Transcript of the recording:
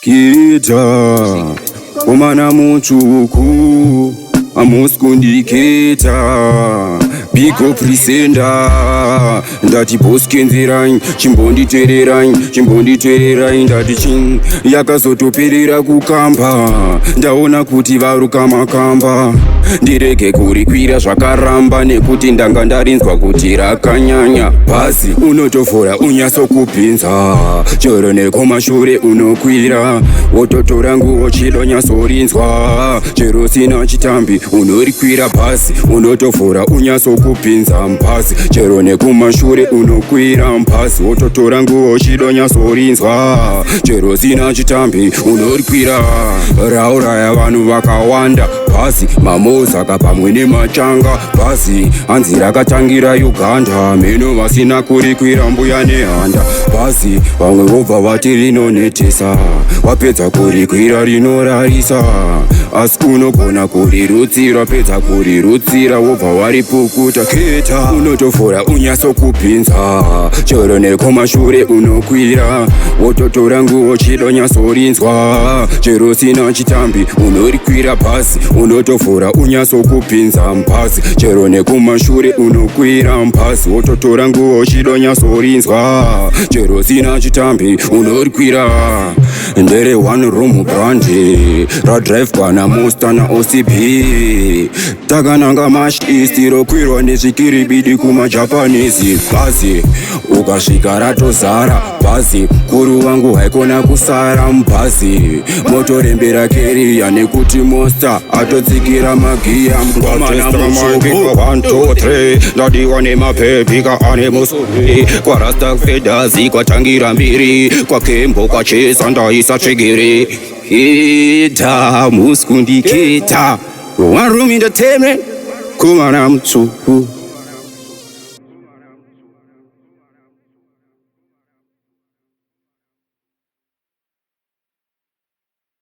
Kedha, Mukomana Mutsvuku, amuskundiketa, biko prisenda, ndati boskenzerain, chimbonditererai, ndati chin, yakazotoperera kukamba, ndaona kuti varuka makamba, ndirege kurikwira zvakaramba, nekuti ndanga ndarinzwa kuti rakanyanya. Bhazi unotofora unyasokupinza, choro nekumashure unokwira, wototora nguo chido nyasorinzwa, chero sina chitambi unorikwira. Bhazi unotofora unyasokupinza, Bhazi chero nekumashure unokwira, Bhazi wototora nguo chido nyasorinzwa, chero sina chitambi unorikwira. Rauraya vanhu vakawanda, Bhazi mamozaka pamwe nemachanga, Bhazi hanzi rakatangira Uganda, meno vasina kurikwira mbuya nehanda. Bhazi vamwe vobva vati rinonetesa, wapedza kurikwira rinorarisa, asi unogona kurirutsira, pedza kurirutsira wobva waripukuta. Kedha unotofora unyasokupinza, choro nekumashure unokwira, wototora nguo chido nyasorinzwa, chero sina chitambi unorikwira. Bhazi unotofora unyasokupinza, Bhazi chero nekumashure unokwira, Bhazi wototora nguo chido nyasorinzwa, chero sina chitambi unorikwira. Ndere one room brandi radrive kana Musta na OCB, takananga mash east rokwirwa nezvikiribidi kumajapanese. Bhazi ukasvika ratozara, Bhazi kuru wangu haikona kusara, Bhazi motorembera keriya nekuti Mosta atotsikira magiya. Mukomana Mutsvuku 1 2 3 ndadiwa nemapepika ane musubi, kwarasta Kedha kwatangira mbiri, kwakembo kwachesa ndaisa tsvigiri. Kedha muskundiketa, one room entertainment, Mukomana Mutsvuku.